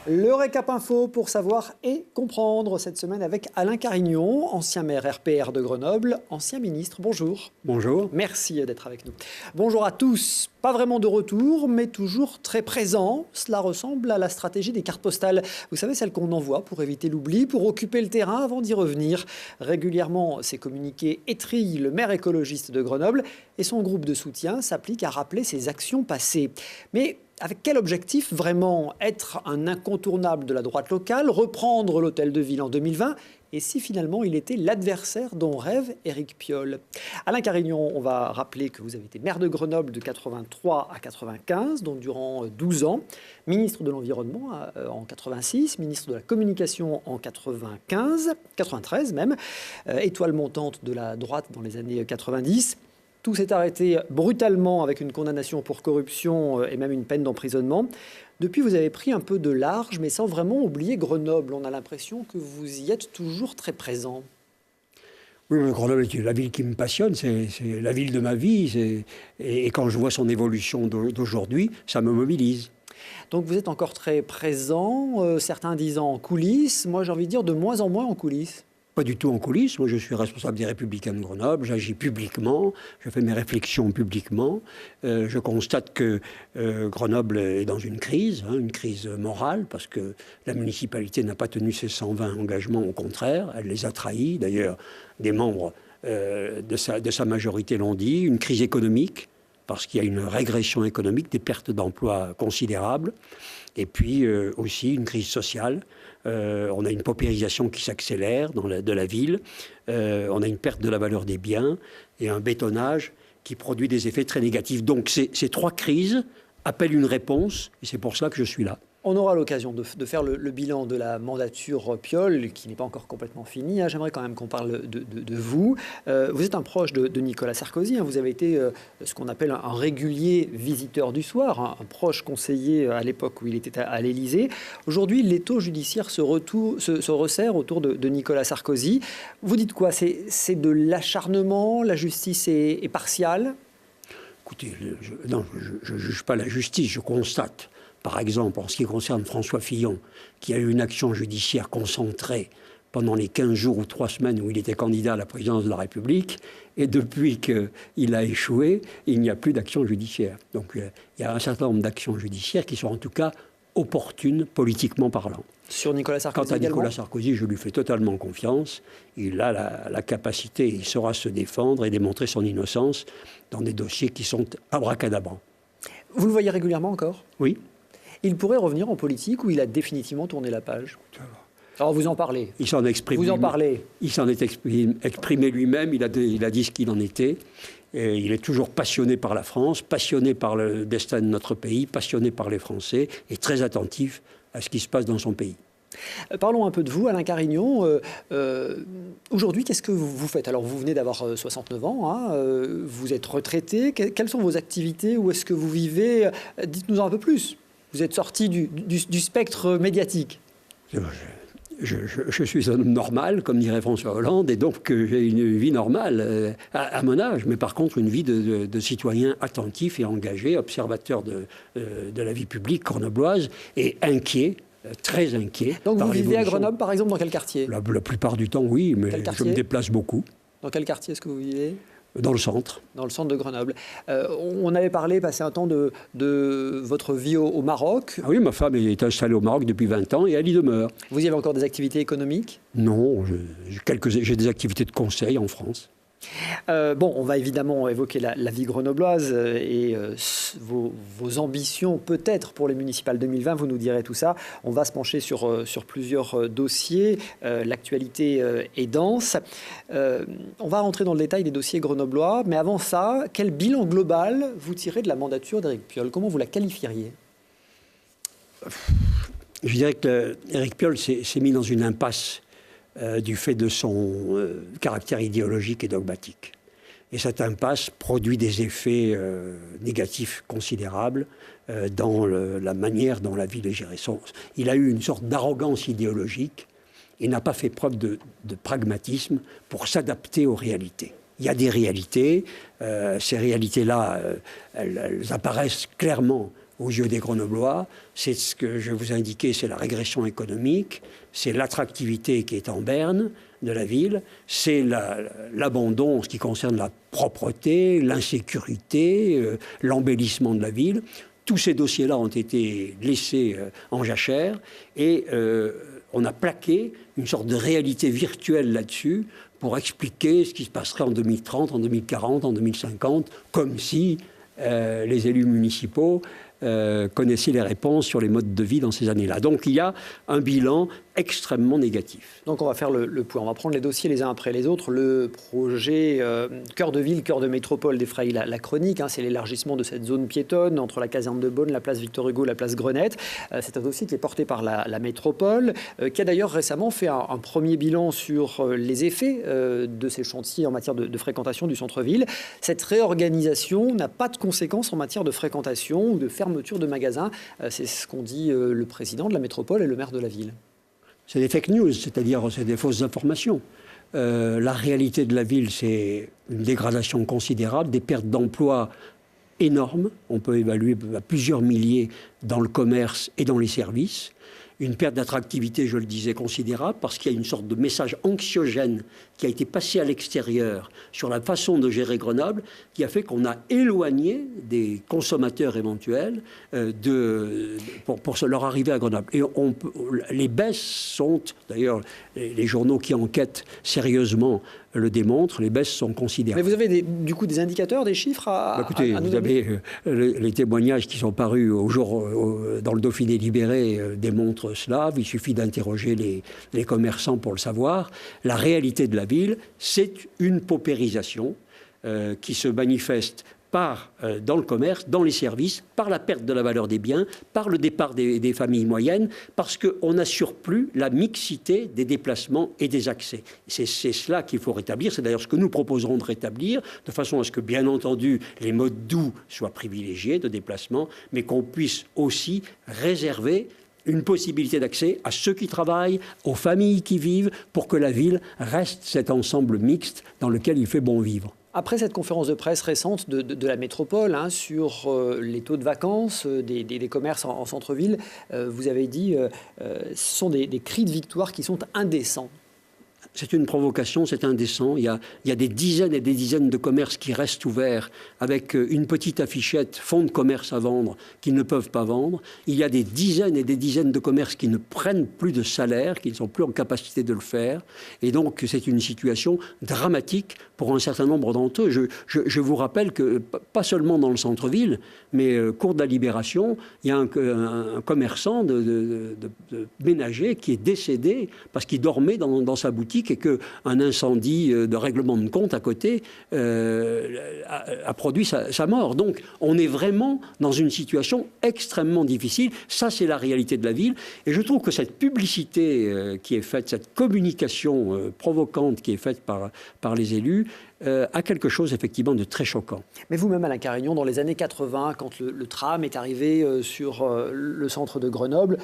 Le récap info pour savoir et comprendre cette semaine avec Alain Carignon, ancien maire RPR de Grenoble, ancien ministre. Bonjour. Bonjour. Merci d'être avec nous. Bonjour à tous. Pas vraiment de retour, mais toujours très présent. Cela ressemble à la stratégie des cartes postales. Vous savez, celle qu'on envoie pour éviter l'oubli, pour occuper le terrain avant d'y revenir. Régulièrement, ces communiqués étrillent le maire écologiste de Grenoble et son groupe de soutien s'applique à rappeler ses actions passées. Mais avec quel objectif vraiment? Être un incontournable de la droite locale, reprendre l'hôtel de ville en 2020, et si finalement il était l'adversaire dont rêve Éric Piolle? Alain Carignon, on va rappeler que vous avez été maire de Grenoble de 83 à 95, donc durant 12 ans, ministre de l'Environnement en 86, ministre de la Communication en 95, 93 même, étoile montante de la droite dans les années 90. Tout s'est arrêté brutalement avec une condamnation pour corruption et même une peine d'emprisonnement. Depuis, vous avez pris un peu de large, mais sans vraiment oublier Grenoble. On a l'impression que vous y êtes toujours très présent. Oui, Grenoble est la ville qui me passionne, c'est la ville de ma vie. Et quand je vois son évolution d'aujourd'hui, ça me mobilise. Donc vous êtes encore très présent, certains disant en coulisses. Moi, j'ai envie de dire de moins en moins en coulisses. Pas du tout en coulisses. Moi, je suis responsable des Républicains de Grenoble. J'agis publiquement. Je fais mes réflexions publiquement. Je constate que Grenoble est dans une crise morale, parce que la municipalité n'a pas tenu ses 120 engagements. Au contraire, elle les a trahis. D'ailleurs, des membres de sa majorité l'ont dit. Une crise économique, parce qu'il y a une régression économique, des pertes d'emplois considérables. Et puis aussi une crise sociale. On a une paupérisation qui s'accélère de la ville. On a une perte de la valeur des biens et un bétonnage qui produit des effets très négatifs. Donc ces trois crises appellent une réponse et c'est pour ça que je suis là. On aura l'occasion de faire le bilan de la mandature Piolle, qui n'est pas encore complètement finie. J'aimerais quand même qu'on parle de vous. Vous êtes un proche de Nicolas Sarkozy. Vous avez été ce qu'on appelle un régulier visiteur du soir, un proche conseiller à l'époque où il était à l'Élysée. Aujourd'hui, l'étau judiciaire se resserre autour de Nicolas Sarkozy. Vous dites quoi? C'est de l'acharnement? La justice est partiale? Écoutez, je ne juge pas la justice, je constate. Par exemple, en ce qui concerne François Fillon, qui a eu une action judiciaire concentrée pendant les 15 jours ou 3 semaines où il était candidat à la présidence de la République, et depuis qu'il a échoué, il n'y a plus d'action judiciaire. Donc il y a un certain nombre d'actions judiciaires qui sont en tout cas opportunes, politiquement parlant. Sur Nicolas Sarkozy. Quant à également, Nicolas Sarkozy, je lui fais totalement confiance. Il a la capacité, il saura se défendre et démontrer son innocence dans des dossiers qui sont abracadabrants. Vous le voyez régulièrement encore? Oui. Il pourrait revenir en politique ou il a définitivement tourné la page? Alors vous en parlez. Il s'en exprime. Vous en parlez. Il s'en est exprimé lui-même. Il a dit ce qu'il en était. Et il est toujours passionné par la France, passionné par le destin de notre pays, passionné par les Français et très attentif à ce qui se passe dans son pays. Parlons un peu de vous, Alain Carignon. Aujourd'hui, qu'est-ce que vous faites? Alors, vous venez d'avoir 69 ans, vous êtes retraité. Quelles sont vos activités? Où est-ce que vous vivez? Dites-nous un peu plus. Vous êtes sorti du spectre médiatique. Je suis un homme normal, comme dirait François Hollande, et donc j'ai une vie normale à mon âge, mais par contre une vie de citoyen attentif et engagé, observateur de la vie publique grenobloise, et inquiet, très inquiet. Donc vous vivez à Grenoble, par exemple, dans quel quartier? La plupart du temps, oui, mais je me déplace beaucoup. Dans quel quartier est-ce que vous vivez? Dans le centre. Dans le centre de Grenoble. On avait passé un temps de votre vie au Maroc. Ah oui, ma femme est installée au Maroc depuis 20 ans et elle y demeure. Vous y avez encore des activités économiques? Non, j'ai des activités de conseil en France. On va évidemment évoquer la vie grenobloise et vos ambitions peut-être pour les municipales 2020, vous nous direz tout ça. On va se pencher sur plusieurs dossiers, l'actualité est dense. On va rentrer dans le détail des dossiers grenoblois, mais avant ça, quel bilan global vous tirez de la mandature d'Éric Piolle? Comment vous la qualifieriez? Je dirais qu'Éric Piolle s'est mis dans une impasse du fait de son caractère idéologique et dogmatique. Et cette impasse produit des effets négatifs considérables dans la manière dont la ville est gérée. Il a eu une sorte d'arrogance idéologique et n'a pas fait preuve de pragmatisme pour s'adapter aux réalités. Il y a des réalités, ces réalités-là, elles apparaissent clairement aux yeux des Grenoblois. C'est ce que je vous indiquais, c'est la régression économique, c'est l'attractivité qui est en berne de la ville, c'est l'abandon en ce qui concerne la propreté, l'insécurité, l'embellissement de la ville. Tous ces dossiers-là ont été laissés en jachère et on a plaqué une sorte de réalité virtuelle là-dessus pour expliquer ce qui se passerait en 2030, en 2040, en 2050, comme si les élus municipaux connaissaient les réponses sur les modes de vie dans ces années-là. Donc il y a un bilan extrêmement négatif. Donc on va faire le point, on va prendre les dossiers les uns après les autres. Le projet cœur de ville, cœur de métropole défraye la chronique, c'est l'élargissement de cette zone piétonne entre la caserne de Beaune, la place Victor Hugo, la place Grenette. C'est un dossier qui est porté par la métropole, qui a d'ailleurs récemment fait un premier bilan sur les effets de ces chantiers en matière de fréquentation du centre-ville. Cette réorganisation n'a pas de conséquences en matière de fréquentation ou de fermeture de magasins. C'est ce qu'ont dit le président de la métropole et le maire de la ville. C'est des fake news, c'est-à-dire c'est des fausses informations. La réalité de la ville, c'est une dégradation considérable, des pertes d'emplois énormes. On peut évaluer à plusieurs milliers dans le commerce et dans les services. Une perte d'attractivité, je le disais, considérable, parce qu'il y a une sorte de message anxiogène qui a été passé à l'extérieur sur la façon de gérer Grenoble, qui a fait qu'on a éloigné des consommateurs éventuels pour leur arrivée à Grenoble. Et les baisses sont, d'ailleurs, les journaux qui enquêtent sérieusement le démontrent, les baisses sont considérables. Mais vous avez du coup des indicateurs, des chiffres écoutez, à nous vous avez les témoignages qui sont parus dans le Dauphiné libéré démontrent cela. Il suffit d'interroger les commerçants pour le savoir. La réalité de la ville, c'est une paupérisation qui se manifeste dans le commerce, dans les services, par la perte de la valeur des biens, par le départ des familles moyennes, parce qu'on n'assure plus la mixité des déplacements et des accès. C'est cela qu'il faut rétablir. C'est d'ailleurs ce que nous proposerons de rétablir, de façon à ce que, bien entendu, les modes doux soient privilégiés de déplacement, mais qu'on puisse aussi réserver une possibilité d'accès à ceux qui travaillent, aux familles qui vivent, pour que la ville reste cet ensemble mixte dans lequel il fait bon vivre. Après cette conférence de presse récente de la métropole sur les taux de vacances des commerces en centre-ville, vous avez dit ce sont des cris de victoire qui sont indécents. C'est une provocation, c'est indécent. Il y a des dizaines et des dizaines de commerces qui restent ouverts avec une petite affichette « fonds de commerce à vendre » qu'ils ne peuvent pas vendre. Il y a des dizaines et des dizaines de commerces qui ne prennent plus de salaire, qui ne sont plus en capacité de le faire. Et donc, c'est une situation dramatique pour un certain nombre d'entre eux. Je vous rappelle que, pas seulement dans le centre-ville, mais cours de la Libération, il y a un commerçant de ménager qui est décédé parce qu'il dormait dans sa boutique et qu'un incendie de règlement de compte à côté a produit sa mort. Donc, on est vraiment dans une situation extrêmement difficile. Ça, c'est la réalité de la ville. Et je trouve que cette publicité qui est faite, cette communication provocante qui est faite par les élus, a quelque chose effectivement de très choquant. Mais vous-même, Alain Carignon, dans les années 80, quand le tram est arrivé sur le centre de Grenoble,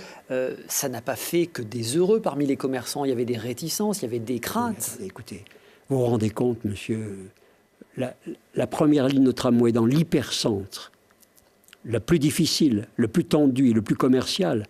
ça n'a pas fait que des heureux parmi les commerçants. Il y avait des réticences, il y avait des craintes. Écoutez, vous vous rendez compte, monsieur, la première ligne de tramway dans l'hypercentre, la plus difficile, le plus tendu, le plus commercial,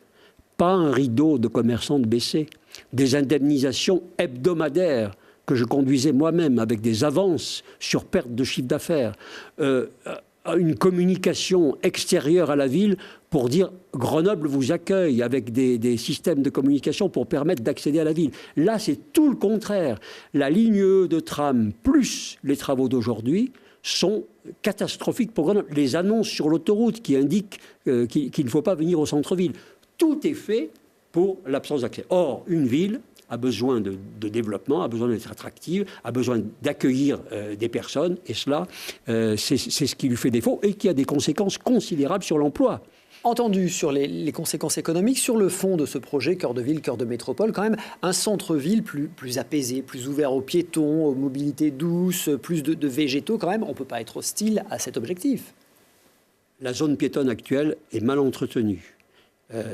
pas un rideau de commerçants de baisser, des indemnisations hebdomadaires que je conduisais moi-même avec des avances sur perte de chiffre d'affaires, une communication extérieure à la ville pour dire Grenoble vous accueille avec des systèmes de communication pour permettre d'accéder à la ville. Là, c'est tout le contraire. La ligne E de tram plus les travaux d'aujourd'hui sont catastrophiques pour Grenoble. Les annonces sur l'autoroute qui indiquent qu'il ne faut pas venir au centre-ville. Tout est fait pour l'absence d'accès. Or, une ville a besoin de développement, a besoin d'être attractive, a besoin d'accueillir des personnes, et cela, c'est ce qui lui fait défaut et qui a des conséquences considérables sur l'emploi. Entendu sur les conséquences économiques, sur le fond de ce projet cœur de ville, cœur de métropole, quand même un centre-ville plus apaisé, plus ouvert aux piétons, aux mobilités douces, plus de végétaux, quand même, on ne peut pas être hostile à cet objectif. La zone piétonne actuelle est mal entretenue.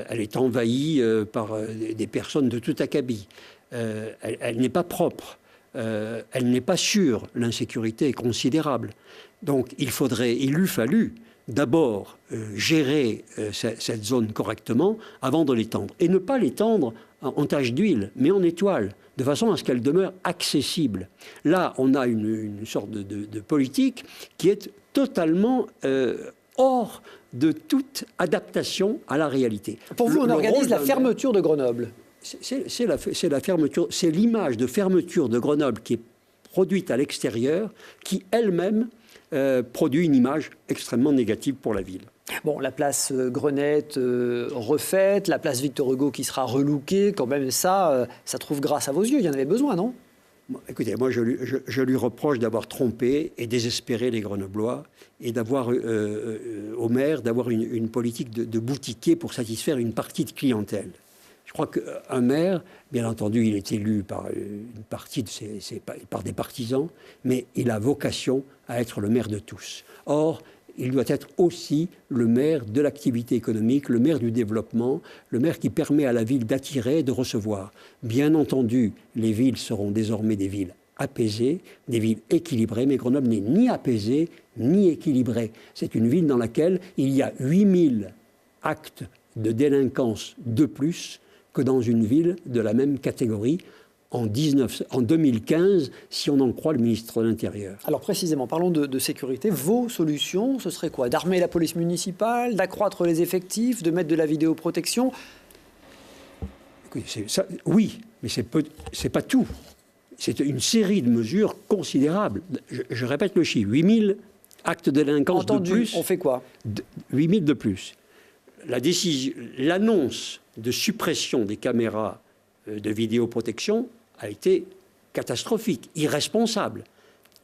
Elle est envahie par des personnes de tout acabit. Elle n'est pas propre. Elle n'est pas sûre. L'insécurité est considérable. Donc il eût fallu d'abord gérer cette zone correctement avant de l'étendre. Et ne pas l'étendre en tache d'huile, mais en étoile, de façon à ce qu'elle demeure accessible. Là, on a une sorte de politique qui est totalement hors de toute adaptation à la réalité. Pour vous, on organise la fermeture de Grenoble. C'est la fermeture, c'est l'image de fermeture de Grenoble qui est produite à l'extérieur, qui elle-même produit une image extrêmement négative pour la ville. Bon, la place Grenette refaite, la place Victor Hugo qui sera relookée, quand même ça trouve grâce à vos yeux, il y en avait besoin, non ? Écoutez, moi je lui reproche d'avoir trompé et désespéré les Grenoblois et d'avoir, au maire, d'avoir une politique de boutiquier pour satisfaire une partie de clientèle. Je crois qu'un maire, bien entendu, il est élu par une partie par des partisans, mais il a vocation à être le maire de tous. Or, il doit être aussi le maire de l'activité économique, le maire du développement, le maire qui permet à la ville d'attirer et de recevoir. Bien entendu, les villes seront désormais des villes apaisées, des villes équilibrées, mais Grenoble n'est ni apaisée ni équilibrée. C'est une ville dans laquelle il y a 8000 actes de délinquance de plus que dans une ville de la même catégorie en 2015, si on en croit le ministre de l'Intérieur. Alors précisément, parlons de sécurité. Vos solutions, ce serait quoi ? D'armer la police municipale, d'accroître les effectifs, de mettre de la vidéoprotection ? Oui, mais c'est pas tout. C'est une série de mesures considérables. Je répète le chiffre, 8000 actes de délinquance de plus. On fait quoi ? 8000 de plus. L'annonce de suppression des caméras de vidéoprotection a été catastrophique, irresponsable.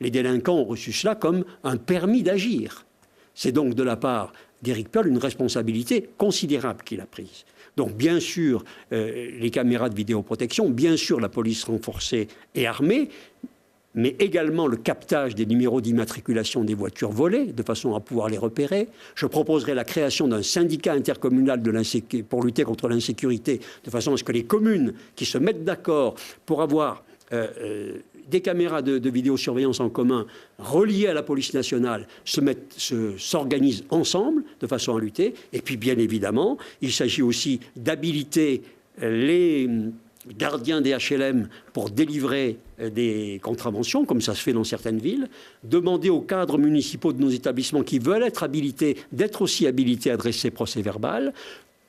Les délinquants ont reçu cela comme un permis d'agir. C'est donc de la part d'Éric Piolle une responsabilité considérable qu'il a prise. Donc bien sûr, les caméras de vidéoprotection, bien sûr la police renforcée et armée, mais également le captage des numéros d'immatriculation des voitures volées, de façon à pouvoir les repérer. Je proposerai la création d'un syndicat intercommunal pour lutter contre l'insécurité, de façon à ce que les communes qui se mettent d'accord pour avoir des caméras de vidéosurveillance en commun reliées à la police nationale s'organisent ensemble, de façon à lutter. Et puis, bien évidemment, il s'agit aussi d'habiliter les gardiens des HLM pour délivrer des contraventions, comme ça se fait dans certaines villes, demander aux cadres municipaux de nos établissements qui veulent être habilités, d'être aussi habilités à dresser procès-verbal,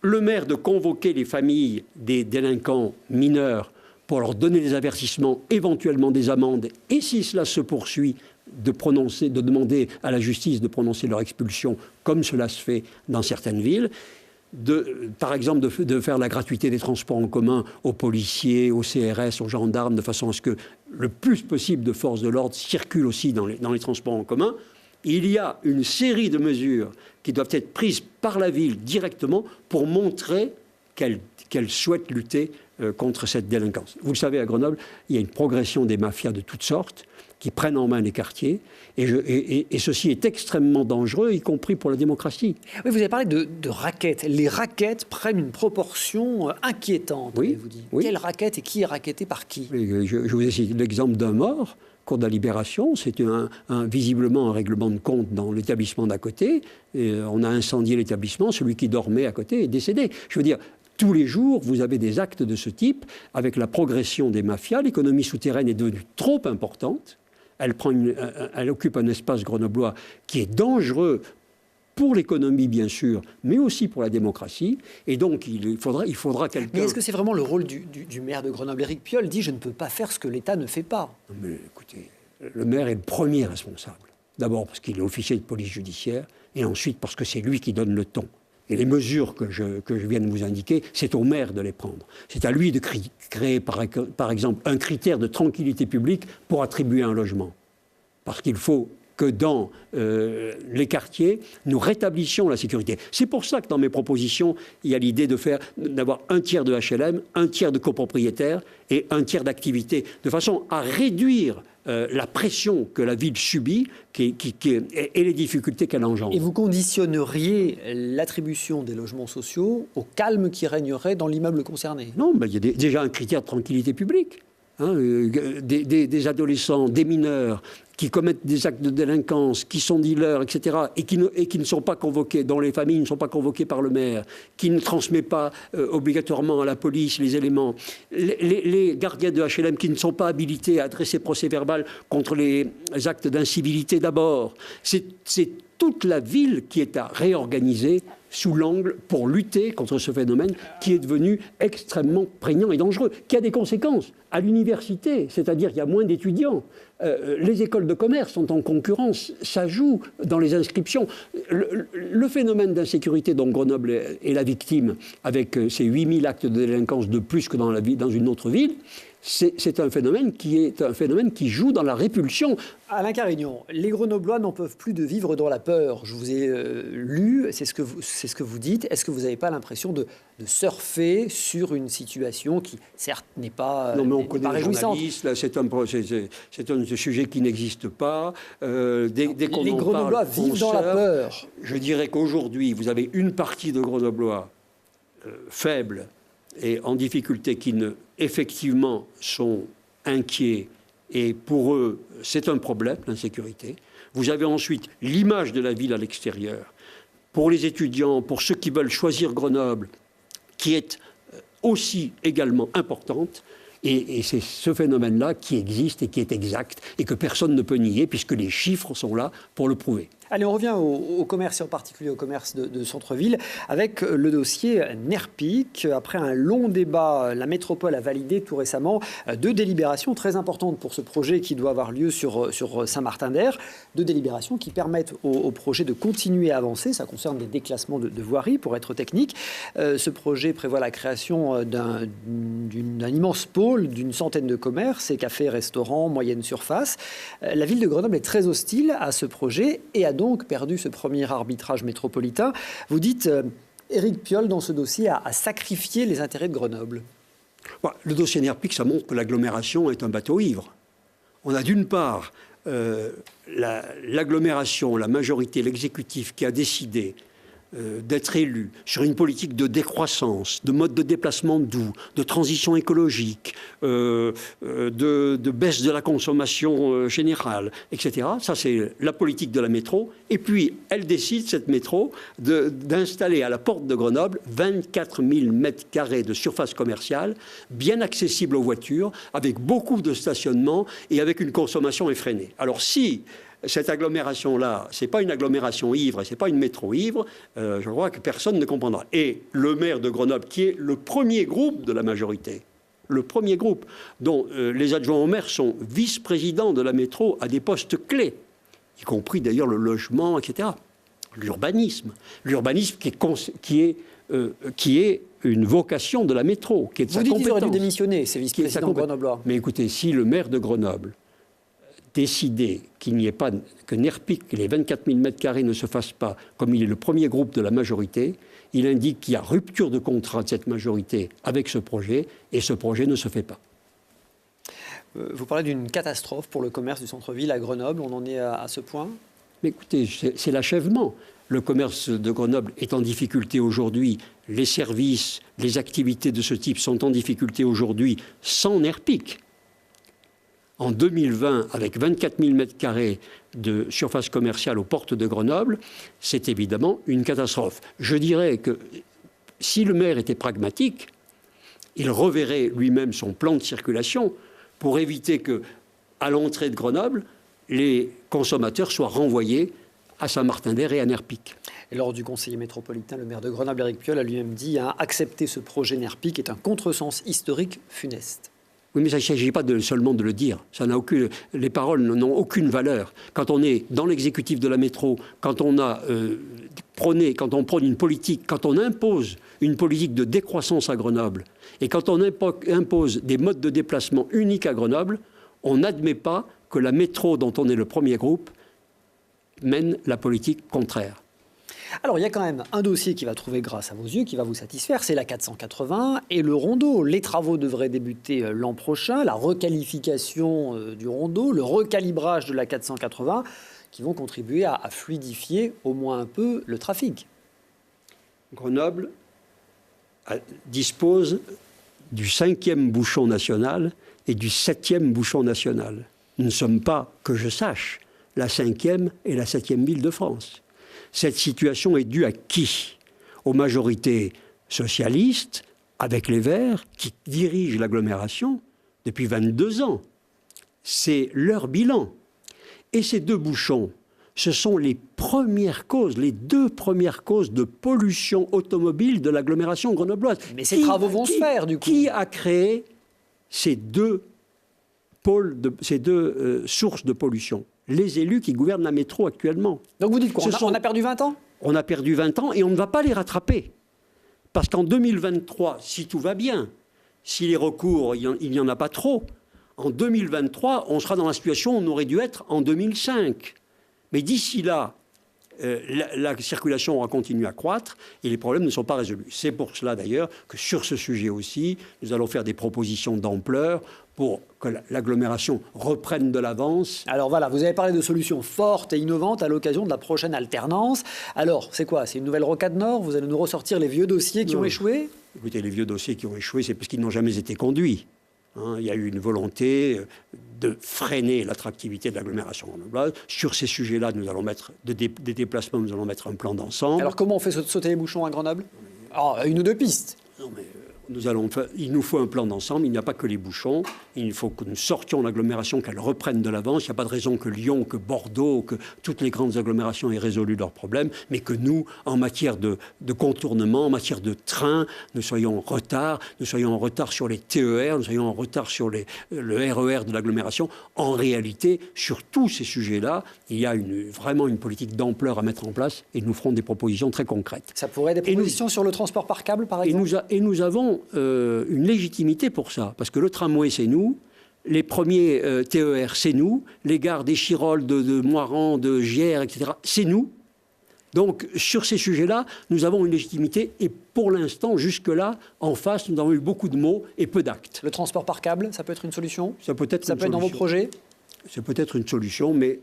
le maire de convoquer les familles des délinquants mineurs pour leur donner des avertissements, éventuellement des amendes, et si cela se poursuit, de demander à la justice de prononcer leur expulsion, comme cela se fait dans certaines villes. Par exemple, de faire la gratuité des transports en commun aux policiers, aux CRS, aux gendarmes, de façon à ce que le plus possible de forces de l'ordre circulent aussi dans les transports en commun. Il y a une série de mesures qui doivent être prises par la ville directement pour montrer qu'elle souhaite lutter contre cette délinquance. Vous le savez, à Grenoble, il y a une progression des mafias de toutes sortes qui prennent en main les quartiers. Et ceci est extrêmement dangereux, y compris pour la démocratie. Oui, vous avez parlé de raquettes. Les raquettes prennent une proportion inquiétante, oui, vous dites. Oui. Quelle raquette et qui est raquetté par qui ? Je vous ai cité l'exemple d'un mort, cours de la Libération. C'est visiblement un règlement de compte dans l'établissement d'à côté. Et on a incendié l'établissement. Celui qui dormait à côté est décédé. Je veux dire, tous les jours, vous avez des actes de ce type. Avec la progression des mafias, l'économie souterraine est devenue trop importante. Elle occupe un espace grenoblois qui est dangereux pour l'économie, bien sûr, mais aussi pour la démocratie. Et donc, il faudra quelqu'un... Mais est-ce que c'est vraiment le rôle du maire de Grenoble ? Éric Piolle dit « Je ne peux pas faire ce que l'État ne fait pas ». Mais écoutez, le maire est le premier responsable. D'abord parce qu'il est officier de police judiciaire, et ensuite parce que c'est lui qui donne le ton. Et les mesures que je viens de vous indiquer, c'est au maire de les prendre. C'est à lui de créer, par exemple, un critère de tranquillité publique pour attribuer un logement. Parce qu'il faut que dans les quartiers, nous rétablissions la sécurité. C'est pour ça que dans mes propositions, il y a l'idée d'avoir un tiers de HLM, un tiers de copropriétaires et un tiers d'activité, de façon à réduire la pression que la ville subit et les difficultés qu'elle engendre. Et vous conditionneriez l'attribution des logements sociaux au calme qui régnerait dans l'immeuble concerné ? Non, mais il y a déjà un critère de tranquillité publique. des adolescents, des mineurs, qui commettent des actes de délinquance, qui sont dealers, etc., et qui ne sont pas convoqués, dont les familles ne sont pas convoquées par le maire, qui ne transmet pas obligatoirement à la police les éléments, les gardiens de HLM qui ne sont pas habilités à adresser procès-verbal contre les actes d'incivilité d'abord. C'est toute la ville qui est à réorganiser sous l'angle pour lutter contre ce phénomène qui est devenu extrêmement prégnant et dangereux, qui a des conséquences à l'université, c'est-à-dire qu'il y a moins d'étudiants. Les écoles de commerce sont en concurrence, ça joue dans les inscriptions. Le phénomène d'insécurité dont Grenoble est la victime, avec ses 8000 actes de délinquance de plus que dans une autre ville, c'est un phénomène qui joue dans la répulsion. Alain Carignon, les Grenoblois n'en peuvent plus de vivre dans la peur. Je vous ai lu, c'est ce que vous dites. Est-ce que vous n'avez pas l'impression de surfer sur une situation qui, certes, n'est pas non, mais on connaît les réjouissante. journalistes, c'est un sujet qui n'existe pas. Dès qu'on les en Grenoblois parle, vivent dans la peur. Je dirais qu'aujourd'hui, vous avez une partie de Grenoblois faibles et en difficulté qui, effectivement, sont inquiets. Et pour eux, c'est un problème, l'insécurité. Vous avez ensuite l'image de la ville à l'extérieur. Pour les étudiants, pour ceux qui veulent choisir Grenoble, qui est aussi également importante. Et c'est ce phénomène-là qui existe et qui est exact et que personne ne peut nier puisque les chiffres sont là pour le prouver. Allez, on revient au commerce et en particulier au commerce de centre-ville avec le dossier Nerpic. Après un long débat, la métropole a validé tout récemment 2 délibérations très importantes pour ce projet qui doit avoir lieu sur Saint-Martin-d'Air. 2 délibérations qui permettent au projet de continuer à avancer. Ça concerne des déclassements de voirie, pour être technique. Ce projet prévoit la création d'un immense pôle d'une centaine de commerces et cafés, restaurants, moyenne surface. La ville de Grenoble est très hostile à ce projet et a donc perdu ce premier arbitrage métropolitain. Vous dites, Éric Piolle, dans ce dossier, a sacrifié les intérêts de Grenoble. Le dossier Nerpic, ça montre que l'agglomération est un bateau ivre. On a d'une part l'agglomération, la majorité, l'exécutif qui a décidé d'être élu sur une politique de décroissance, de mode de déplacement doux, de transition écologique, de baisse de la consommation générale, etc. Ça, c'est la politique de la métro. Et puis, elle décide, cette métro, d'installer à la porte de Grenoble 24 000 mètres carrés de surface commerciale, bien accessible aux voitures, avec beaucoup de stationnement et avec une consommation effrénée. Alors, si cette agglomération-là, ce n'est pas une agglomération ivre, ce n'est pas une métro ivre, je crois que personne ne comprendra. Et le maire de Grenoble, qui est le premier groupe de la majorité, le premier groupe, dont les adjoints au maire sont vice-présidents de la métro à des postes clés, y compris d'ailleurs le logement, etc. L'urbanisme qui est une vocation de la métro, qui est de sa compétence. Vous dites qu'ils auraient dû démissionner, ces vice-présidents grenoblois. Mais écoutez, si le maire de Grenoble décider qu'il n'y ait pas, que Nerpic, que les 24 000 mètres carrés ne se fassent pas, comme il est le premier groupe de la majorité, il indique qu'il y a rupture de contrat de cette majorité avec ce projet, et ce projet ne se fait pas. Vous parlez d'une catastrophe pour le commerce du centre-ville à Grenoble, on en est à ce point ? Mais écoutez, c'est l'achèvement. Le commerce de Grenoble est en difficulté aujourd'hui, les services, les activités de ce type sont en difficulté aujourd'hui sans Nerpic. En 2020, avec 24 000 mètres carrés de surface commerciale aux portes de Grenoble, c'est évidemment une catastrophe. Je dirais que si le maire était pragmatique, il reverrait lui-même son plan de circulation pour éviter que, à l'entrée de Grenoble, les consommateurs soient renvoyés à Saint-Martin-d'Air et à Nerpic. Et lors du conseiller métropolitain, le maire de Grenoble, Éric Piolle, a lui-même dit accepter ce projet Nerpic est un contresens historique funeste. Oui, mais ça ne s'agit pas seulement de le dire. Les paroles n'ont aucune valeur. Quand on est dans l'exécutif de la métro, quand on prône une politique, quand on impose une politique de décroissance à Grenoble, et quand on impose des modes de déplacement uniques à Grenoble, on n'admet pas que la métro, dont on est le premier groupe, mène la politique contraire. Alors, il y a quand même un dossier qui va trouver grâce à vos yeux, qui va vous satisfaire, c'est la 480 et le rondeau. Les travaux devraient débuter l'an prochain, la requalification du rondeau, le recalibrage de la 480, qui vont contribuer à fluidifier au moins un peu le trafic. Grenoble dispose du 5e bouchon national et du 7e bouchon national. Nous ne sommes pas, que je sache, la 5e et la 7e ville de France. Cette situation est due à qui? Aux majorités socialistes, avec les Verts, qui dirigent l'agglomération depuis 22 ans. C'est leur bilan. Et ces 2 bouchons, ce sont les premières causes, les 2 premières causes de pollution automobile de l'agglomération grenobloise. Mais ces travaux vont se faire, du coup. Qui a créé ces 2 pôles, ces 2 sources de pollution? Les élus qui gouvernent la métro actuellement. Donc vous dites quoi? On a perdu 20 ans? On a perdu 20 ans et on ne va pas les rattraper. Parce qu'en 2023, si tout va bien, si les recours, il n'y en a pas trop, en 2023, on sera dans la situation où on aurait dû être en 2005. Mais d'ici là, la circulation aura continué à croître et les problèmes ne sont pas résolus. C'est pour cela d'ailleurs que sur ce sujet aussi, nous allons faire des propositions d'ampleur pour que l'agglomération reprenne de l'avance. Alors voilà, vous avez parlé de solutions fortes et innovantes à l'occasion de la prochaine alternance. Alors, c'est quoi? C'est une nouvelle rocade nord? Vous allez nous ressortir les vieux dossiers qui ont échoué? Écoutez, les vieux dossiers qui ont échoué, c'est parce qu'ils n'ont jamais été conduits. Il y a eu une volonté de freiner l'attractivité de l'agglomération grenobloise. Sur ces sujets-là, nous allons mettre des déplacements, nous allons mettre un plan d'ensemble. Alors comment on fait sauter les bouchons à Grenoble? Une ou 2 pistes. Non, mais il nous faut un plan d'ensemble. Il n'y a pas que les bouchons. Il faut que nous sortions l'agglomération, qu'elle reprenne de l'avance. Il n'y a pas de raison que Lyon, que Bordeaux, que toutes les grandes agglomérations aient résolu leurs problèmes, mais que nous, en matière de contournement, en matière de train, nous soyons en retard. Nous soyons en retard sur les TER, nous soyons en retard sur le RER de l'agglomération. En réalité, sur tous ces sujets-là, il y a vraiment une politique d'ampleur à mettre en place et nous ferons des propositions très concrètes. Ça pourrait être des propositions sur le transport par câble, par exemple? Et nous avons une légitimité pour ça, parce que le tramway, c'est nous, les premiers TER, c'est nous, les gares d'Échirolles, de Moirans, de Gières, etc., c'est nous. Donc, sur ces sujets-là, nous avons une légitimité, et pour l'instant, jusque-là, en face, nous avons eu beaucoup de mots et peu d'actes. Le transport par câble, ça peut être une solution? Ça peut être dans vos projets? C'est peut-être une solution, mais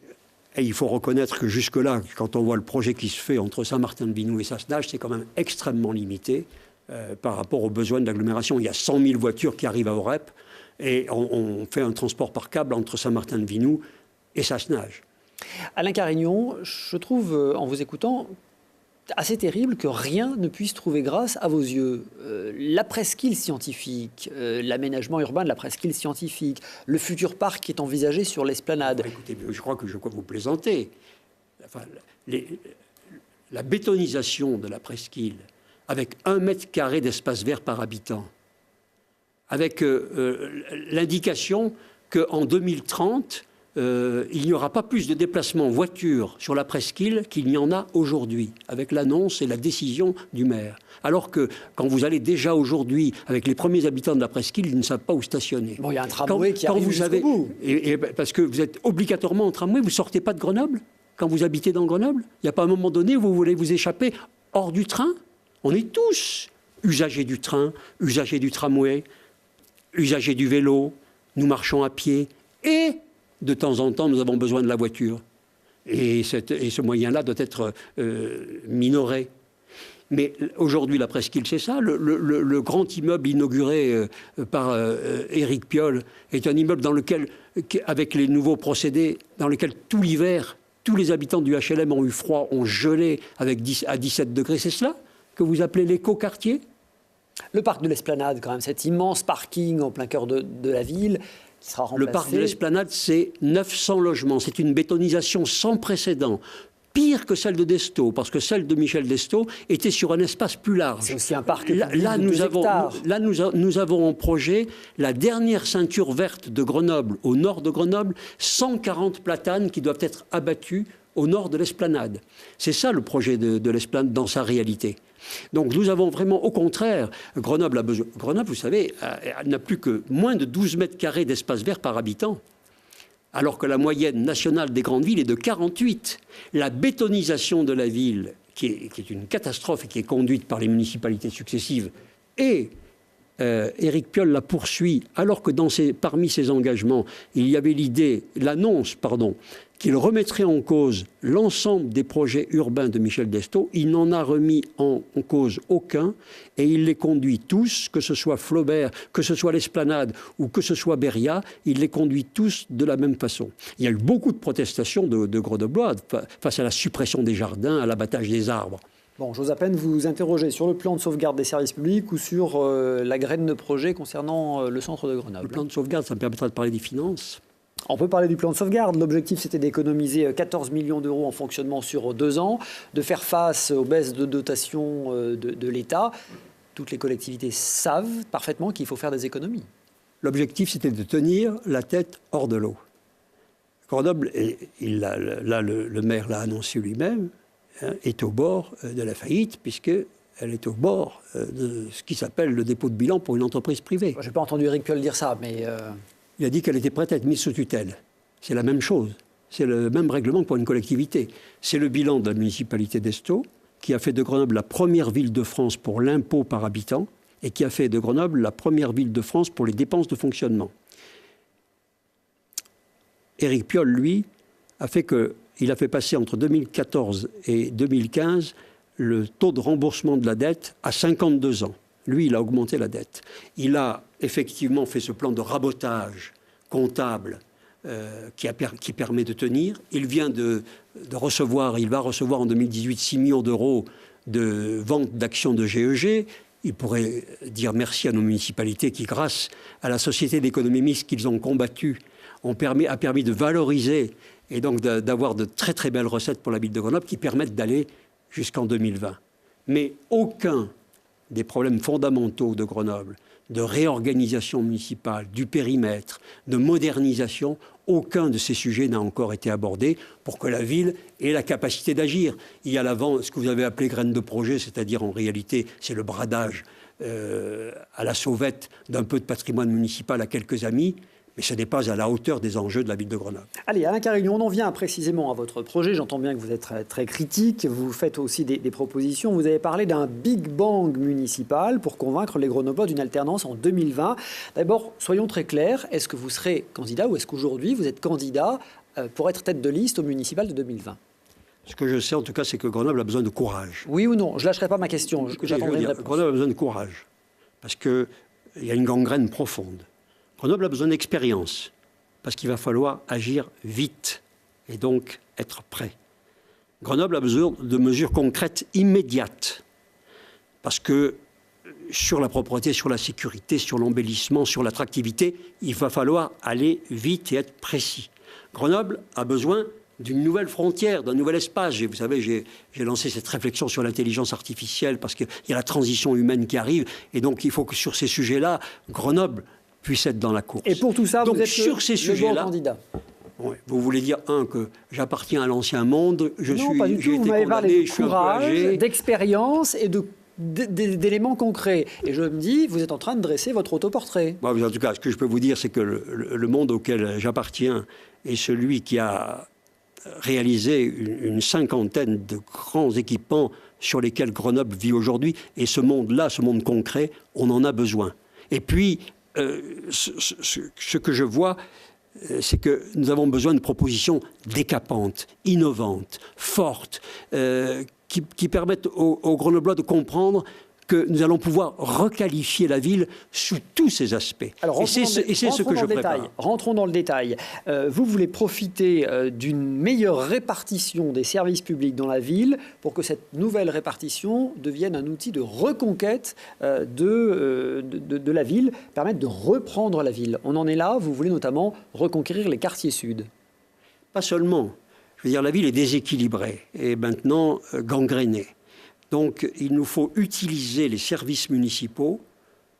il faut reconnaître que jusque-là, quand on voit le projet qui se fait entre Saint-Martin-de-Binoux et Sassenage, c'est quand même extrêmement limité. Par rapport aux besoins de l'agglomération. Il y a 100 000 voitures qui arrivent à Orep et on fait un transport par câble entre Saint-Martin-de-Binoux et Sassenage. Alain Carignon, je trouve, en vous écoutant, assez terrible que rien ne puisse trouver grâce à vos yeux. La presqu'île scientifique, l'aménagement urbain de la presqu'île scientifique, le futur parc qui est envisagé sur l'esplanade. Écoutez, je crois que vous plaisantez. Enfin, la bétonisation de la presqu'île, avec 1 mètre carré d'espace vert par habitant, avec l'indication qu'en 2030, il n'y aura pas plus de déplacements en voiture sur la presqu'île qu'il n'y en a aujourd'hui, avec l'annonce et la décision du maire. Alors que quand vous allez déjà aujourd'hui avec les premiers habitants de la presqu'île, ils ne savent pas où stationner. Bon, il y a un tramway qui arrive jusqu'au bout. Parce que vous êtes obligatoirement en tramway, vous ne sortez pas de Grenoble quand vous habitez dans Grenoble. Il n'y a pas un moment donné où vous voulez vous échapper hors du train. On est tous usagers du train, usagers du tramway, usagers du vélo, nous marchons à pied et de temps en temps nous avons besoin de la voiture. Et ce moyen-là doit être minoré. Mais aujourd'hui, la presqu'île, c'est ça. Le grand immeuble inauguré par Éric Piolle est un immeuble dans lequel, avec les nouveaux procédés, dans lequel tout l'hiver, tous les habitants du HLM ont eu froid, ont gelé à 17 degrés. C'est cela que vous appelez l'éco-quartier? Le parc de l'Esplanade, quand même, cet immense parking en plein cœur de la ville, qui sera remplacé. Le parc de l'Esplanade, c'est 900 logements. C'est une bétonisation sans précédent. Pire que celle de Destaut, parce que celle de Michel Destaut était sur un espace plus large. C'est aussi un parc de nous avons en projet la dernière ceinture verte de Grenoble, au nord de Grenoble, 140 platanes qui doivent être abattues au nord de l'Esplanade. C'est ça le projet de l'Esplanade dans sa réalité. Donc nous avons vraiment, au contraire, Grenoble a besoin. Grenoble, vous savez, n'a plus que moins de 12 mètres carrés d'espace vert par habitant, alors que la moyenne nationale des grandes villes est de 48. La bétonisation de la ville, qui est une catastrophe et qui est conduite par les municipalités successives, et Éric Piolle la poursuit, alors que parmi ses engagements, il y avait l'annonce, qu'il remettrait en cause l'ensemble des projets urbains de Michel Destau. Il n'en a remis en cause aucun et il les conduit tous, que ce soit Flaubert, que ce soit l'Esplanade ou que ce soit Beria, il les conduit tous de la même façon. Il y a eu beaucoup de protestations de Grenoblois face à la suppression des jardins, à l'abattage des arbres. Bon, j'ose à peine vous interroger sur le plan de sauvegarde des services publics ou sur la graine de projet concernant le centre de Grenoble. Le plan de sauvegarde, ça me permettra de parler des finances. On peut parler du plan de sauvegarde. L'objectif, c'était d'économiser 14 millions d'euros en fonctionnement sur 2 ans, de faire face aux baisses de dotation de l'État. Toutes les collectivités savent parfaitement qu'il faut faire des économies. L'objectif, c'était de tenir la tête hors de l'eau. Grenoble, et le maire l'a annoncé lui-même, est au bord de la faillite, puisqu'elle est au bord de ce qui s'appelle le dépôt de bilan pour une entreprise privée. Je n'ai pas entendu Éric Piolle dire ça, mais... Il a dit qu'elle était prête à être mise sous tutelle. C'est la même chose. C'est le même règlement que pour une collectivité. C'est le bilan de la municipalité d'Estaut qui a fait de Grenoble la première ville de France pour l'impôt par habitant et qui a fait de Grenoble la première ville de France pour les dépenses de fonctionnement. Éric Piolle, lui, il a fait passer entre 2014 et 2015 le taux de remboursement de la dette à 52 ans. Lui, il a augmenté la dette. Il a effectivement fait ce plan de rabotage comptable qui permet de tenir. Il va recevoir en 2018 6 millions d'euros de vente d'actions de GEG. Il pourrait dire merci à nos municipalités qui, grâce à la société d'économie mixte qu'ils ont combattue, a permis de valoriser et donc d'avoir de très très belles recettes pour la ville de Grenoble qui permettent d'aller jusqu'en 2020. Mais aucun des problèmes fondamentaux de Grenoble, de réorganisation municipale, du périmètre, de modernisation, aucun de ces sujets n'a encore été abordé pour que la ville ait la capacité d'agir. Il y a ce que vous avez appelé graine de projet, c'est-à-dire en réalité, c'est le bradage à la sauvette d'un peu de patrimoine municipal à quelques amis. Mais ce n'est pas à la hauteur des enjeux de la ville de Grenoble. Allez, Alain Carignon, on en vient précisément à votre projet. J'entends bien que vous êtes très, très critique. Vous faites aussi des propositions. Vous avez parlé d'un Big Bang municipal pour convaincre les Grenoblois d'une alternance en 2020. D'abord, soyons très clairs. Est-ce que vous serez candidat ou est-ce qu'aujourd'hui vous êtes candidat pour être tête de liste au municipal de 2020 ? Ce que je sais en tout cas, c'est que Grenoble a besoin de courage. Oui ou non ? Je ne lâcherai pas ma question. J'attendrai une réponse. Grenoble a besoin de courage parce qu'il y a une gangrène profonde. Grenoble a besoin d'expérience, parce qu'il va falloir agir vite et donc être prêt. Grenoble a besoin de mesures concrètes immédiates, parce que sur la propreté, sur la sécurité, sur l'embellissement, sur l'attractivité, il va falloir aller vite et être précis. Grenoble a besoin d'une nouvelle frontière, d'un nouvel espace. Vous savez, j'ai lancé cette réflexion sur l'intelligence artificielle, parce qu'il y a la transition humaine qui arrive, et donc il faut que sur ces sujets-là, Grenoble puisse être dans la course. Et pour tout ça, donc, vous êtes sur ces sujets-là, candidat. Ouais, vous voulez dire, que j'appartiens à l'ancien monde, j'ai été condamné, je suis courage, d'expérience et d'éléments concrets. Et je me dis, vous êtes en train de dresser votre autoportrait. En tout cas, ce que je peux vous dire, c'est que le monde auquel j'appartiens est celui qui a réalisé une cinquantaine de grands équipements sur lesquels Grenoble vit aujourd'hui. Et ce monde-là, ce monde concret, on en a besoin. Et puis, ce que je vois, c'est que nous avons besoin de propositions décapantes, innovantes, fortes, qui permettent aux Grenoblois de comprendre que nous allons pouvoir requalifier la ville sous tous ses aspects. Alors, c'est ce que je prépare. Rentrons dans le détail. Vous voulez profiter d'une meilleure répartition des services publics dans la ville pour que cette nouvelle répartition devienne un outil de reconquête de la ville, permette de reprendre la ville. On en est là. Vous voulez notamment reconquérir les quartiers sud. Pas seulement. Je veux dire, la ville est déséquilibrée et maintenant gangrénée. Donc, il nous faut utiliser les services municipaux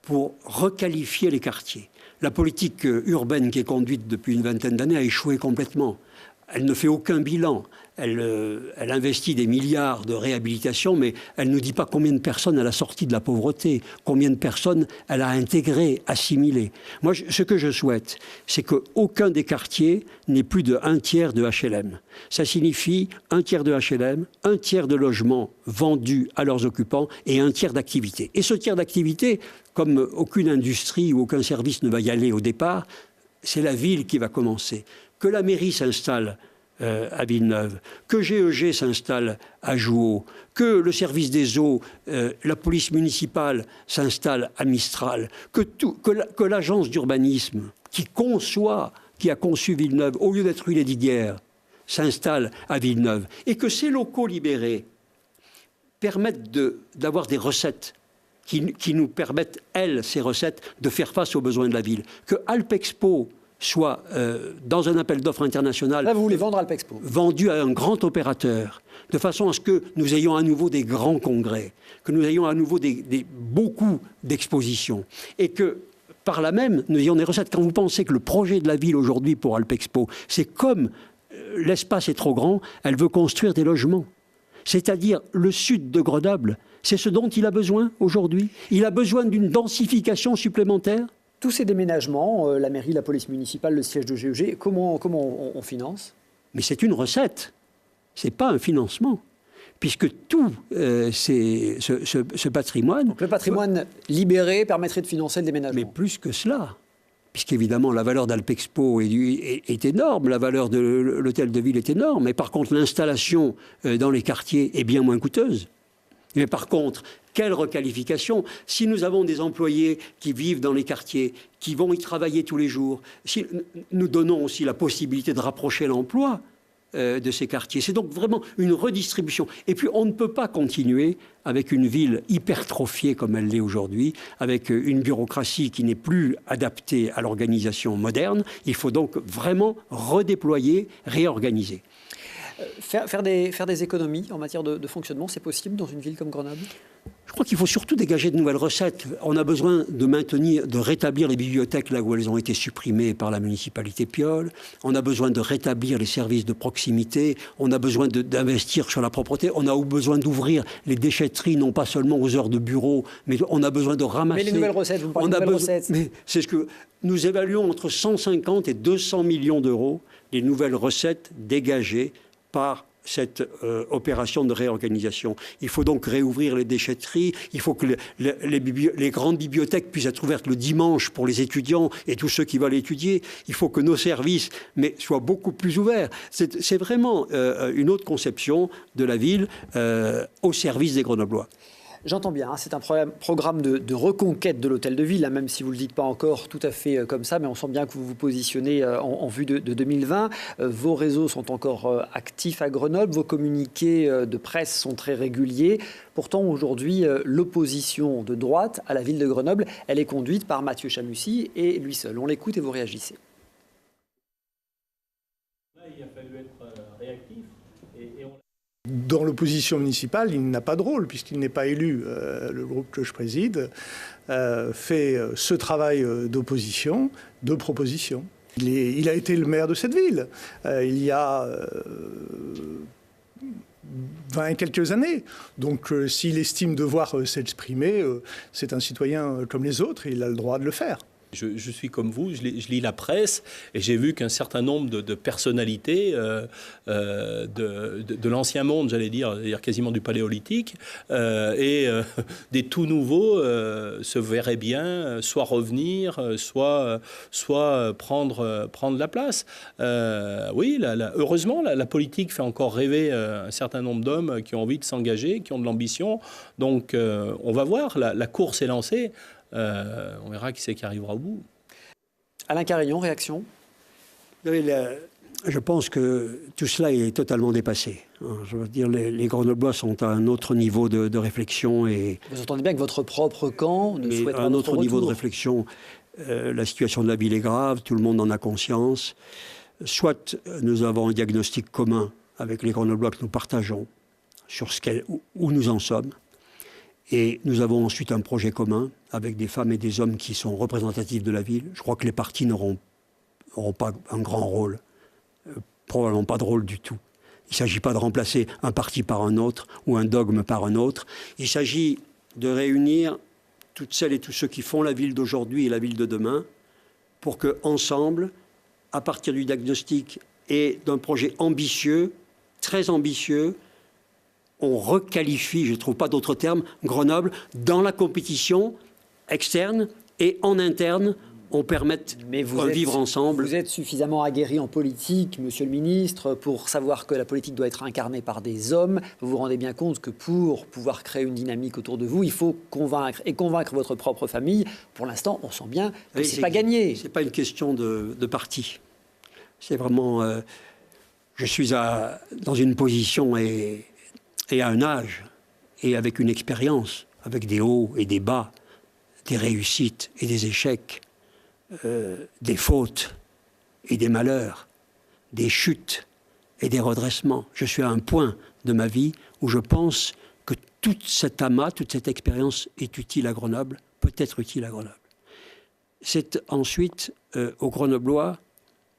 pour requalifier les quartiers. La politique urbaine qui est conduite depuis une vingtaine d'années a échoué complètement. elle ne fait aucun bilan. Elle investit des milliards de réhabilitation, mais elle ne dit pas combien de personnes elle a sorti de la pauvreté, combien de personnes elle a intégrées, assimilées. Moi, ce que je souhaite, c'est qu'aucun des quartiers n'ait plus de 1/3 de HLM. Ça signifie 1/3 de HLM, 1/3 de logements vendus à leurs occupants et 1/3 d'activité. Et ce tiers d'activité, comme aucune industrie ou aucun service ne va y aller au départ, c'est la ville qui va commencer. Que la mairie s'installe à Villeneuve, que GEG s'installe à Jouot, que le service des eaux, la police municipale s'installe à Mistral, que l'agence d'urbanisme qui a conçu Villeneuve, au lieu d'être rue des Diguières, s'installe à Villeneuve, et que ces locaux libérés permettent d'avoir des recettes qui nous permettent, ces recettes, de faire face aux besoins de la ville. Que Alpexpo soit, dans un appel d'offres international... Là, vous voulez vendre Alpexpo. Vendu à un grand opérateur, de façon à ce que nous ayons à nouveau des grands congrès, que nous ayons à nouveau beaucoup d'expositions, et que, par là même, nous ayons des recettes. Quand vous pensez que le projet de la ville aujourd'hui pour Alpexpo, c'est comme l'espace est trop grand, elle veut construire des logements. C'est-à-dire le sud de Grenoble, c'est ce dont il a besoin aujourd'hui. Il a besoin d'une densification supplémentaire. Tous ces déménagements, la mairie, la police municipale, le siège de GEG, comment on finance? Mais c'est une recette, ce n'est pas un financement. Puisque tout ce patrimoine... Donc le patrimoine libéré permettrait de financer le déménagement. Mais plus que cela. Puisqu'évidemment, la valeur d'Alpexpo est énorme, la valeur de l'hôtel de ville est énorme, mais par contre, l'installation dans les quartiers est bien moins coûteuse. Mais par contre, quelle requalification? Si nous avons des employés qui vivent dans les quartiers, qui vont y travailler tous les jours, si nous donnons aussi la possibilité de rapprocher l'emploi de ces quartiers. C'est donc vraiment une redistribution. Et puis, on ne peut pas continuer avec une ville hypertrophiée comme elle l'est aujourd'hui, avec une bureaucratie qui n'est plus adaptée à l'organisation moderne. Il faut donc vraiment redéployer, réorganiser. Faire des économies en matière de fonctionnement, c'est possible dans une ville comme Grenoble? Je crois qu'il faut surtout dégager de nouvelles recettes. On a besoin de rétablir les bibliothèques là où elles ont été supprimées par la municipalité Piolle. On a besoin de rétablir les services de proximité. On a besoin d'investir sur la propreté. On a besoin d'ouvrir les déchetteries, non pas seulement aux heures de bureau, mais on a besoin de ramasser. Mais les nouvelles recettes, vous me parlez de nouvelles recettes. Mais c'est ce que nous évaluons entre 150 et 200 millions d'euros les nouvelles recettes dégagées par cette opération de réorganisation. Il faut donc réouvrir les déchetteries, il faut que les grandes bibliothèques puissent être ouvertes le dimanche pour les étudiants et tous ceux qui veulent étudier. Il faut que nos services soient beaucoup plus ouverts. C'est vraiment une autre conception de la ville au service des Grenoblois. J'entends bien, hein, c'est un programme de reconquête de l'hôtel de ville, hein, même si vous ne le dites pas encore tout à fait comme ça, mais on sent bien que vous vous positionnez en vue de 2020. Vos réseaux sont encore actifs à Grenoble, vos communiqués de presse sont très réguliers. Pourtant, aujourd'hui, l'opposition de droite à la ville de Grenoble, elle est conduite par Mathieu Chamussy et lui seul. On l'écoute et vous réagissez. Là, il a fallu être réactif et on... Dans l'opposition municipale, il n'a pas de rôle puisqu'il n'est pas élu. Le groupe que je préside fait ce travail d'opposition, de proposition. Il a été le maire de cette ville il y a 20 et quelques années. Donc s'il estime devoir s'exprimer, c'est un citoyen comme les autres et il a le droit de le faire. Je suis comme vous, je lis la presse et j'ai vu qu'un certain nombre de personnalités de l'ancien monde, j'allais dire quasiment du paléolithique, et des tout nouveaux se verraient bien soit revenir, soit prendre la place. Oui, heureusement, la politique fait encore rêver un certain nombre d'hommes qui ont envie de s'engager, qui ont de l'ambition. Donc on va voir, la course est lancée. On verra qui c'est qui arrivera au bout. Alain Carillon, réaction? Je pense que tout cela est totalement dépassé. Je veux dire, les Grenoblois sont à un autre niveau de réflexion. Et vous entendez bien que votre propre camp ne souhaite pas un autre niveau de retour. réflexion. La situation de la ville est grave, tout le monde en a conscience. Soit nous avons un diagnostic commun avec les Grenoblois que nous partageons sur où nous en sommes. Et nous avons ensuite un projet commun avec des femmes et des hommes qui sont représentatifs de la ville. Je crois que les partis n'auront pas un grand rôle probablement pas drôle du tout. Il ne s'agit pas de remplacer un parti par un autre ou un dogme par un autre. Il s'agit de réunir toutes celles et tous ceux qui font la ville d'aujourd'hui et la ville de demain pour qu'ensemble, à partir du diagnostic et d'un projet ambitieux, très ambitieux, on requalifie, je ne trouve pas d'autre terme, Grenoble dans la compétition externe et en interne. On permette de vivre ensemble. Vous êtes suffisamment aguerri en politique, monsieur le ministre, pour savoir que la politique doit être incarnée par des hommes. Vous vous rendez bien compte que pour pouvoir créer une dynamique autour de vous, il faut convaincre votre propre famille. Pour l'instant, on sent bien que ce n'est pas gagné. Ce n'est pas une question de parti. C'est vraiment... je suis dans une position et à un âge, et avec une expérience, avec des hauts et des bas, des réussites et des échecs, des fautes et des malheurs, des chutes et des redressements. Je suis à un point de ma vie où je pense que tout cet amas, toute cette expérience est utile à Grenoble, peut être utile à Grenoble. C'est ensuite aux Grenoblois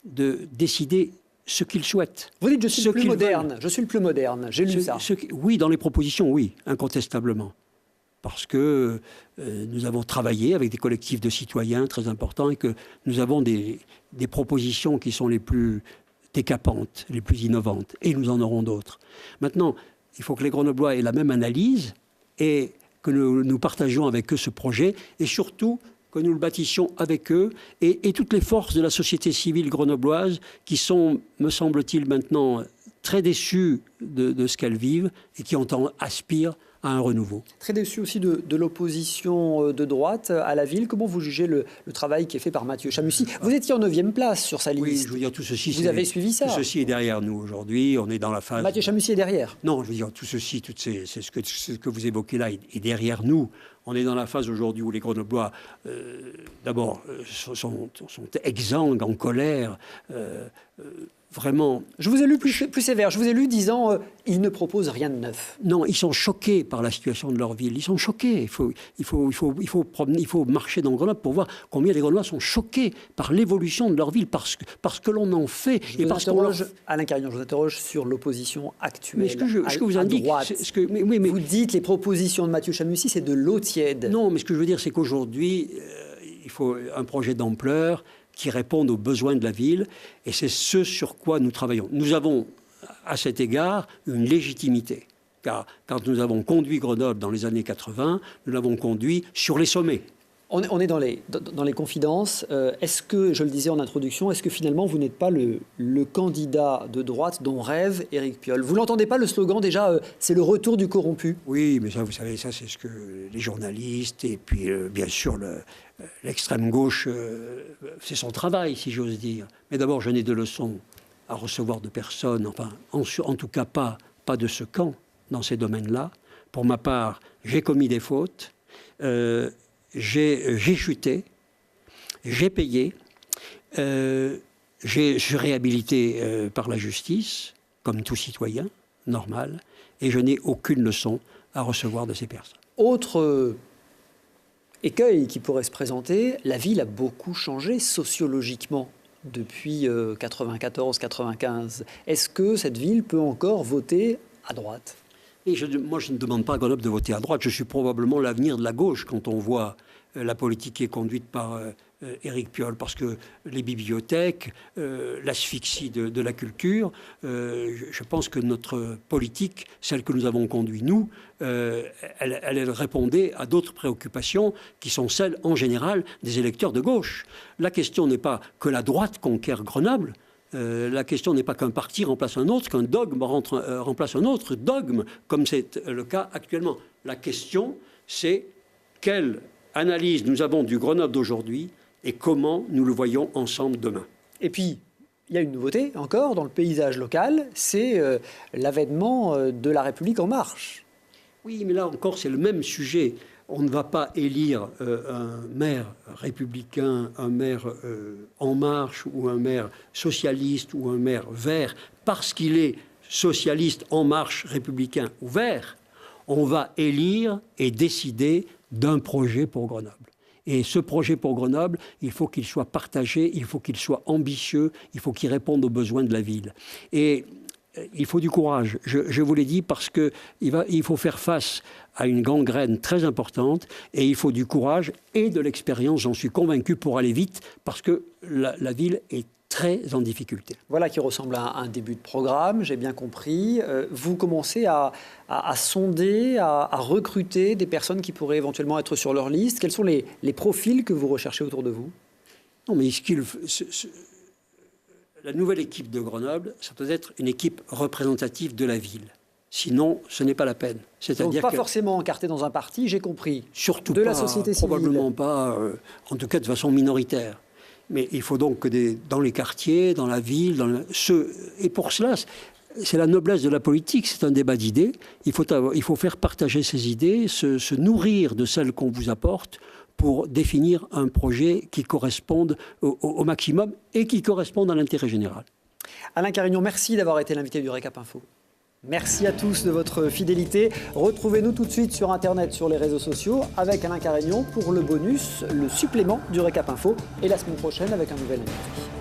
de décider ce qu'ils souhaitent. Vous dites je suis le plus moderne, je suis le plus moderne, j'ai lu ça. Oui, dans les propositions, oui, incontestablement. Parce que nous avons travaillé avec des collectifs de citoyens très importants et que nous avons des propositions qui sont les plus décapantes, les plus innovantes. Et nous en aurons d'autres. Maintenant, il faut que les Grenoblois aient la même analyse et que nous partagions avec eux ce projet et surtout que nous le bâtissions avec eux et toutes les forces de la société civile grenobloise qui sont, me semble-t-il maintenant, très déçues de ce qu'elles vivent et qui aspirent à un renouveau. Très déçu aussi de l'opposition de droite à la ville. Comment vous jugez le travail qui est fait par Mathieu Chamussi? Vous étiez en 9e place sur sa liste. Oui, je veux dire, tout ceci... Vous avez suivi ça? Tout ceci est derrière nous aujourd'hui. On est dans la phase... Mathieu Chamussi est derrière? Non, je veux dire, tout ceci, c'est ce que vous évoquez là, est derrière nous. On est dans la phase aujourd'hui où les Grenoblois, d'abord, sont exsangues, en colère, vraiment... Je vous ai lu plus sévère. Je vous ai lu disant ils ne proposent rien de neuf. Non, ils sont choqués par la situation de leur ville. Ils sont choqués. Il faut marcher dans Grenoble pour voir combien les Grenoblois sont choqués par l'évolution de leur ville, parce que l'on en fait. Alain Carignan, je vous interroge sur l'opposition actuelle. Mais ce que vous indique, vous dites les propositions de Mathieu Chamussi, c'est de l'eau tiède. Non, mais ce que je veux dire, c'est qu'aujourd'hui, il faut un projet d'ampleur qui répondent aux besoins de la ville, et c'est ce sur quoi nous travaillons. Nous avons, à cet égard, une légitimité, car quand nous avons conduit Grenoble dans les années 80, nous l'avons conduit sur les sommets. On est dans les confidences. Est-ce que, je le disais en introduction, est-ce que finalement vous n'êtes pas le candidat de droite dont rêve Éric Piolle? Vous l'entendez pas, le slogan déjà, c'est le retour du corrompu? Oui, mais ça, vous savez, ça c'est ce que les journalistes et puis bien sûr l'extrême gauche, c'est son travail, si j'ose dire. Mais d'abord, je n'ai de leçons à recevoir de personne, enfin, en tout cas pas de ce camp dans ces domaines-là. Pour ma part, j'ai commis des fautes. J'ai chuté, j'ai payé, je suis réhabilité par la justice, comme tout citoyen, normal, et je n'ai aucune leçon à recevoir de ces personnes. Autre écueil qui pourrait se présenter, la ville a beaucoup changé sociologiquement depuis 94-95. Est-ce que cette ville peut encore voter à droite ? Et moi, je ne demande pas à Grenoble de voter à droite. Je suis probablement l'avenir de la gauche quand on voit la politique qui est conduite par Éric Piolle. Parce que les bibliothèques, l'asphyxie de la culture, je pense que notre politique, celle que nous avons conduite, nous, elle répondait à d'autres préoccupations qui sont celles, en général, des électeurs de gauche. La question n'est pas que la droite conquiert Grenoble. La question n'est pas qu'un parti remplace un autre, qu'un dogme remplace un autre dogme, comme c'est le cas actuellement. La question, c'est quelle analyse nous avons du Grenoble d'aujourd'hui et comment nous le voyons ensemble demain. Et puis, il y a une nouveauté encore dans le paysage local, c'est l'avènement de La République En Marche. Oui, mais là encore, c'est le même sujet. On ne va pas élire un maire républicain, un maire En Marche ou un maire socialiste ou un maire vert parce qu'il est socialiste, En Marche, républicain ou vert. On va élire et décider d'un projet pour Grenoble. Et ce projet pour Grenoble, il faut qu'il soit partagé, il faut qu'il soit ambitieux, il faut qu'il réponde aux besoins de la ville. Et il faut du courage, je vous l'ai dit, parce qu'il faut faire face à une gangrène très importante et il faut du courage et de l'expérience, j'en suis convaincu, pour aller vite, parce que la ville est très en difficulté. Voilà qui ressemble à un début de programme, j'ai bien compris. Vous commencez à sonder, à recruter des personnes qui pourraient éventuellement être sur leur liste. Quels sont les profils que vous recherchez autour de vous? Non, mais la nouvelle équipe de Grenoble, ça doit être une équipe représentative de la ville. Sinon, ce n'est pas la peine. Donc pas forcément encarté dans un parti, j'ai compris. Surtout de pas, la société civile. Probablement pas, en tout cas de façon minoritaire. Mais il faut donc que dans les quartiers, dans la ville, et pour cela, c'est la noblesse de la politique, c'est un débat d'idées. Il faut faire partager ces idées, se nourrir de celles qu'on vous apporte pour définir un projet qui corresponde au maximum et qui corresponde à l'intérêt général. Alain Carignon, merci d'avoir été l'invité du Récap Info. Merci à tous de votre fidélité. Retrouvez-nous tout de suite sur Internet, sur les réseaux sociaux, avec Alain Carignon pour le bonus, le supplément du Récap Info, et la semaine prochaine avec un nouvel invité.